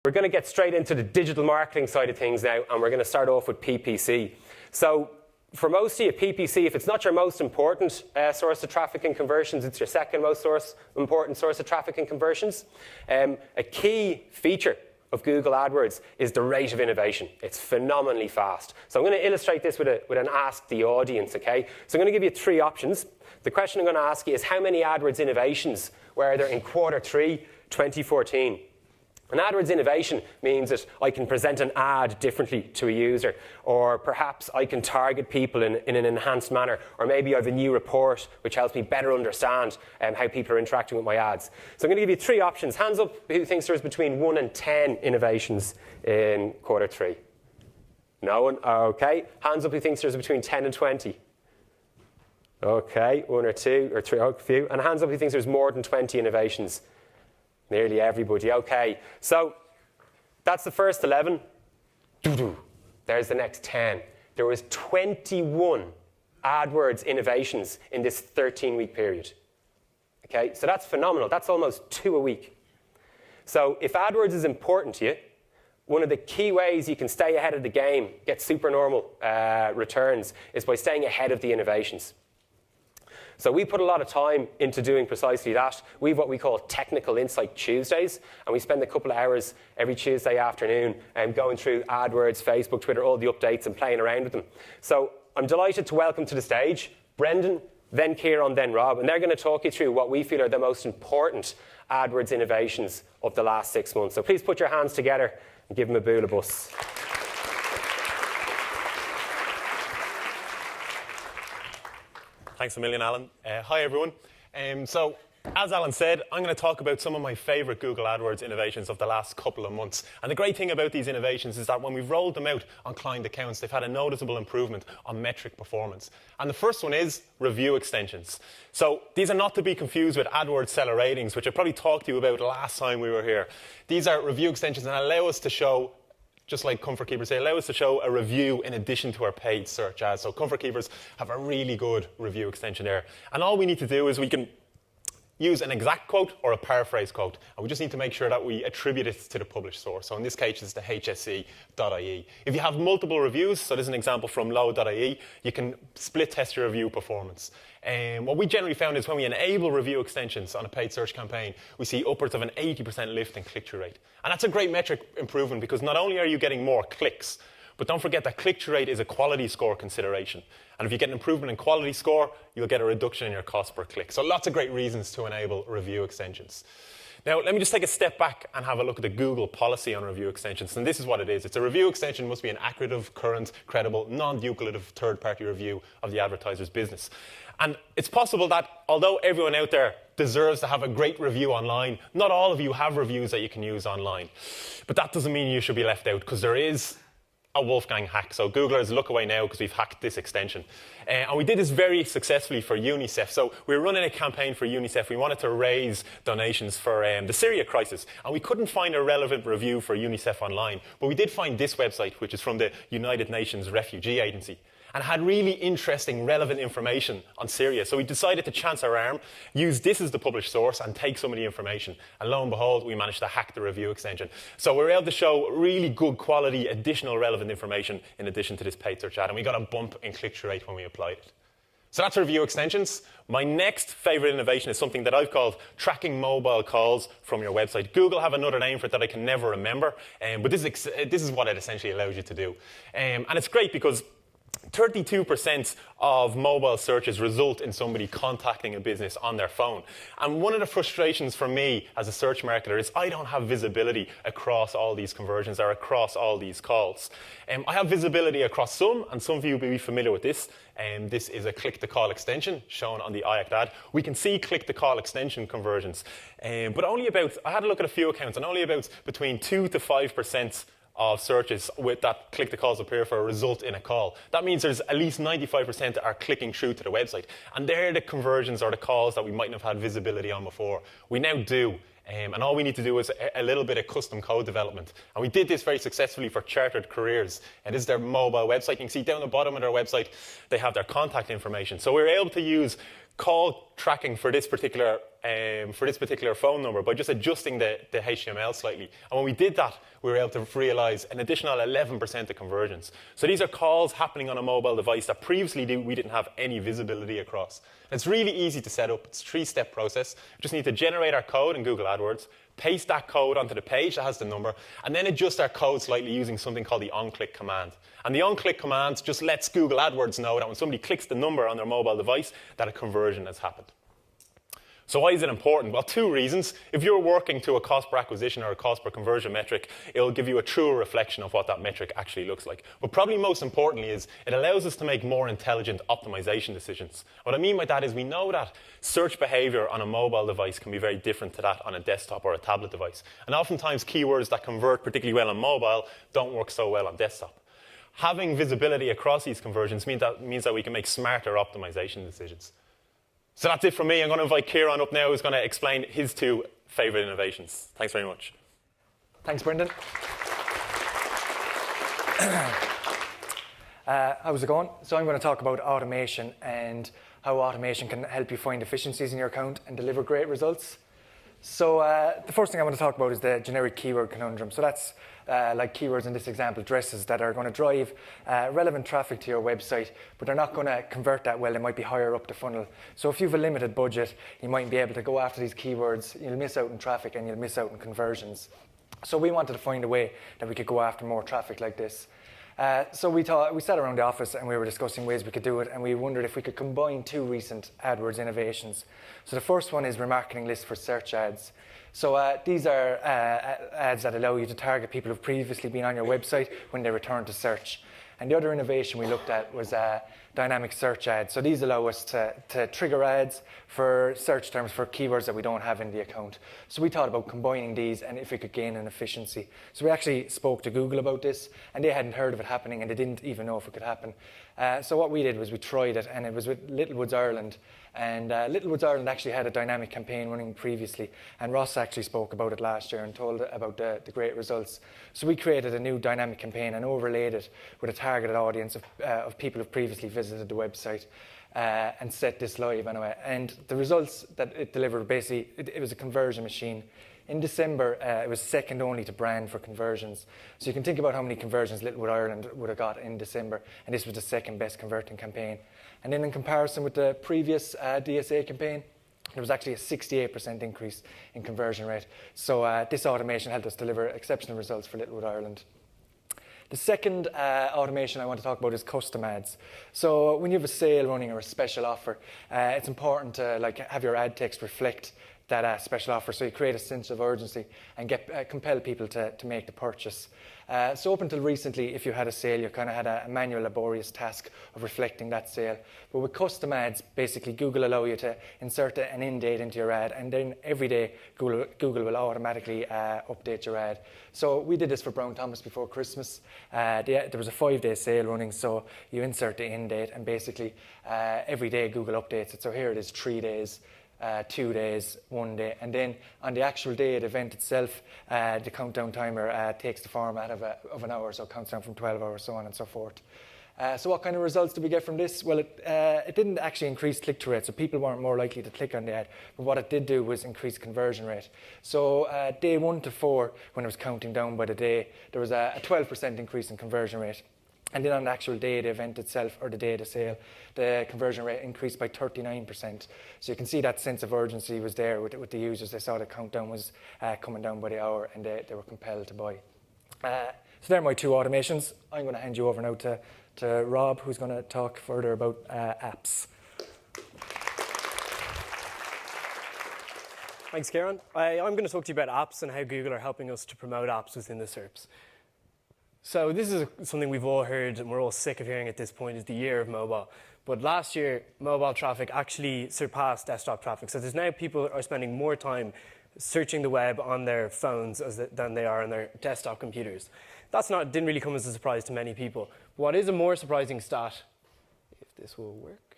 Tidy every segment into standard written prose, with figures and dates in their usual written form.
we're going to get straight into the digital marketing side of things now, and we're going to start off with PPC. So for most of you, PPC, if it's not your most important source of traffic and conversions, it's your second most important source of traffic and conversions. A key feature of Google AdWords is the rate of innovation. It's phenomenally fast. So I'm going to illustrate this with an Ask the Audience, okay? So I'm going to give you 3 options. The question I'm going to ask you is how many AdWords innovations were there in Q3 2014? An AdWords innovation means that I can present an ad differently to a user, or perhaps I can target people in an enhanced manner, or maybe I have a new report which helps me better understand how people are interacting with my ads. So I'm going to give you 3 options. Hands up who thinks there's between 1 and 10 innovations in Q3. No one? Okay. Hands up who thinks there's between 10 and 20. Okay, 1 or 2 or 3, a few. And hands up who thinks there's more than 20 innovations. Nearly everybody. Okay, so that's the first 11. There's the next 10. There was 21 AdWords innovations in this 13-week period. Okay, so that's phenomenal. That's almost 2 a week. So if AdWords is important to you, one of the key ways you can stay ahead of the game, get supernormal returns, is by staying ahead of the innovations. So we put a lot of time into doing precisely that. We have what we call Technical Insight Tuesdays, and we spend a couple of hours every Tuesday afternoon going through AdWords, Facebook, Twitter, all the updates and playing around with them. So I'm delighted to welcome to the stage Brendan, then Kieran, then Rob, and they're going to talk you through what we feel are the most important AdWords innovations of the last 6 months. So please put your hands together and give them a boola bus. Thanks a million, Alan. Hi, everyone. So, as Alan said, I'm going to talk about some of my favourite Google AdWords innovations of the last couple of months. And the great thing about these innovations is that when we've rolled them out on client accounts, they've had a noticeable improvement on metric performance. And the first one is review extensions. So these are not to be confused with AdWords seller ratings, which I probably talked to you about last time we were here. These are review extensions that allow us to show, just like Comfort Keepers, they allow us to show a review in addition to our paid search ads. So Comfort Keepers have a really good review extension there. And all we need to do is we can use an exact quote or a paraphrase quote. And we just need to make sure that we attribute it to the published source. So in this case, it's the hse.ie. If you have multiple reviews, so this is an example from low.ie, you can split test your review performance. And what we generally found is when we enable review extensions on a paid search campaign, we see upwards of an 80% lift in click-through rate. And that's a great metric improvement because not only are you getting more clicks, but don't forget that click-through rate is a quality score consideration. And if you get an improvement in quality score, you'll get a reduction in your cost per click. So lots of great reasons to enable review extensions. Now, let me just take a step back and have a look at the Google policy on review extensions. And this is what it is. It's a review extension must be an accurate, current, credible, non-duplicative third-party review of the advertiser's business. And it's possible that although everyone out there deserves to have a great review online, not all of you have reviews that you can use online. But that doesn't mean you should be left out because there is a Wolfgang hack. So Googlers, look away now because we've hacked this extension. And we did this very successfully for UNICEF. So we were running a campaign for UNICEF. We wanted to raise donations for the Syria crisis. And we couldn't find a relevant review for UNICEF online. But we did find this website, which is from the United Nations Refugee Agency, and had really interesting, relevant information on Syria. So we decided to chance our arm, use this as the published source, and take some of the information. And lo and behold, we managed to hack the review extension. So we were able to show really good quality, additional relevant information in addition to this paid search ad. And we got a bump in click-through rate when we applied it. So that's review extensions. My next favorite innovation is something that I've called tracking mobile calls from your website. Google have another name for it that I can never remember. But this is what it essentially allows you to do. And it's great because 32% of mobile searches result in somebody contacting a business on their phone. And one of the frustrations for me as a search marketer is I don't have visibility across all these conversions or across all these calls. I have visibility across some, and some of you will be familiar with this. This is a click-to-call extension shown on the IACT ad. We can see click-to-call extension conversions. But only about, I had a look at a few accounts, and only about between 2 to 5% of searches with that click to calls appear for a result in a call. That means there's at least 95% are clicking through to the website. And they're the conversions or the calls that we mightn't have had visibility on before. We now do. And all we need to do is a little bit of custom code development. And we did this very successfully for Chartered Careers. And this is their mobile website. You can see down the bottom of their website, they have their contact information. So we were able to use call tracking for this particular phone number by just adjusting the HTML slightly. And when we did that, we were able to realize an additional 11% of conversions. So these are calls happening on a mobile device that previously we didn't have any visibility across. And it's really easy to set up. It's a 3-step process. We just need to generate our code in Google AdWords, paste that code onto the page that has the number, and then adjust our code slightly using something called the onClick command. And the onClick command just lets Google AdWords know that when somebody clicks the number on their mobile device, that a conversion has happened. So why is it important? Well, 2 reasons. If you're working to a cost per acquisition or a cost per conversion metric, it'll give you a truer reflection of what that metric actually looks like. But probably most importantly is it allows us to make more intelligent optimization decisions. What I mean by that is we know that search behavior on a mobile device can be very different to that on a desktop or a tablet device. And oftentimes keywords that convert particularly well on mobile don't work so well on desktop. Having visibility across these conversions means that we can make smarter optimization decisions. So that's it from me. I'm going to invite Kieran up now, who's going to explain his 2 favourite innovations. Thanks very much. Thanks, Brendan. How's it going? So I'm going to talk about automation and how automation can help you find efficiencies in your account and deliver great results. So the first thing I want to talk about is the generic keyword conundrum. So that's like keywords in this example, dresses that are going to drive relevant traffic to your website, but they're not going to convert that well. They might be higher up the funnel. So if you have a limited budget, you might be able to go after these keywords. You'll miss out on traffic and you'll miss out on conversions. So we wanted to find a way that we could go after more traffic like this. So we sat around the office and we were discussing ways we could do it, and we wondered if we could combine 2 recent AdWords innovations. So the first one is remarketing lists for search ads. So these are ads that allow you to target people who've previously been on your website when they return to search. And the other innovation we looked at was dynamic search ads. So these allow us to trigger ads for search terms for keywords that we don't have in the account. So we thought about combining these and if we could gain an efficiency. So we actually spoke to Google about this, and they hadn't heard of it happening, and they didn't even know if it could happen. So what we did was we tried it, and it was with Littlewoods Ireland. And Littlewoods Ireland actually had a dynamic campaign running previously, and Ross actually spoke about it last year and told about the great results. So we created a new dynamic campaign and overlaid it with a targeted audience of people who've previously visited the website and set this live anyway. And the results that it delivered, basically, it was a conversion machine. In December, it was second only to brand for conversions. So you can think about how many conversions Littlewood Ireland would have got in December, and this was the second best converting campaign. And then in comparison with the previous DSA campaign, there was actually a 68% increase in conversion rate. So this automation helped us deliver exceptional results for Littlewood Ireland. The second automation I want to talk about is custom ads. So when you have a sale running or a special offer, it's important to have your ad text reflect that special offer, so you create a sense of urgency and compel people to make the purchase. So up until recently, if you had a sale, you kind of had a manual, laborious task of reflecting that sale. But with custom ads, basically Google allow you to insert an end date into your ad, and then every day Google will automatically update your ad. So we did this for Brown Thomas before Christmas. There was a 5-day sale running, so you insert the end date, and basically every day Google updates it. So here it is, 3 days. 2 days, 1 day, and then on the actual day of the event itself, the countdown timer takes the format of an hour, so it counts down from 12 hours, so on and so forth. So what kind of results did we get from this? Well, it didn't actually increase click-through rate, so people weren't more likely to click on the ad, but what it did do was increase conversion rate. So day 1 to 4, when it was counting down by the day, there was a 12% increase in conversion rate. And then on the actual day of the event itself, or the day of the sale, the conversion rate increased by 39%. So you can see that sense of urgency was there with the users. They saw the countdown was coming down by the hour, and they were compelled to buy. So they're my 2 automations. I'm going to hand you over now to Rob, who's going to talk further about apps. Thanks, Kieran. I'm going to talk to you about apps and how Google are helping us to promote apps within the SERPs. So this is something we've all heard and we're all sick of hearing at this point, is the year of mobile. But last year, mobile traffic actually surpassed desktop traffic. So there's now people are spending more time searching the web on their phones than they are on their desktop computers. Didn't really come as a surprise to many people. What is a more surprising stat, if this will work,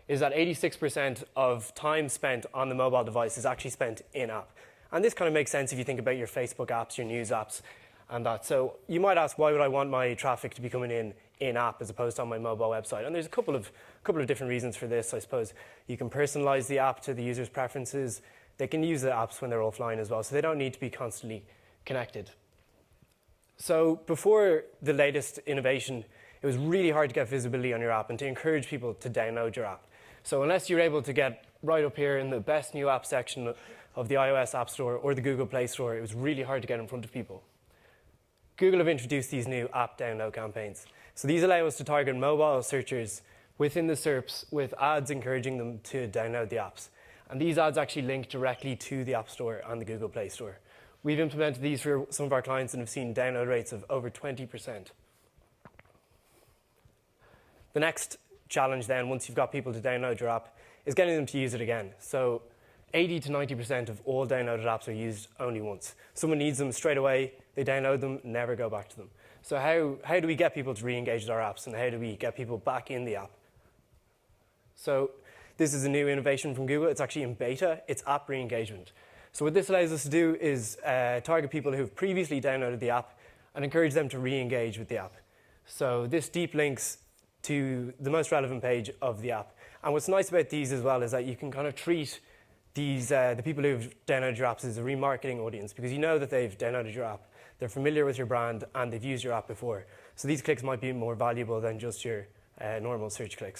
is that 86% of time spent on the mobile device is actually spent in-app. And this kind of makes sense if you think about your Facebook apps, your news apps. and that. So you might ask, why would I want my traffic to be coming in app as opposed to on my mobile website? And there's a couple of different reasons for this, I suppose. You can personalize the app to the user's preferences. They can use the apps when they're offline as well, so they don't need to be constantly connected. So before the latest innovation, it was really hard to get visibility on your app and to encourage people to download your app. So unless you're able to get right up here in the best new app section of the iOS App Store or the Google Play Store, it was really hard to get in front of people. Google have introduced these new app download campaigns. So these allow us to target mobile searchers within the SERPs with ads encouraging them to download the apps. And these ads actually link directly to the App Store and the Google Play Store. We've implemented these for some of our clients and have seen download rates of over 20%. The next challenge then, once you've got people to download your app, is getting them to use it again. So 80 to 90% of all downloaded apps are used only once. Someone needs them straight away, they download them, never go back to them. So how do we get people to re-engage with our apps, and how do we get people back in the app? So this is a new innovation from Google. It's actually in beta. It's app re-engagement. So what this allows us to do is target people who've previously downloaded the app and encourage them to re-engage with the app. So this deep links to the most relevant page of the app. And what's nice about these as well is that you can kind of treat these, the people who've downloaded your apps as a remarketing audience, because you know that they've downloaded your app, they're familiar with your brand, and they've used your app before. So these clicks might be more valuable than just your normal search clicks.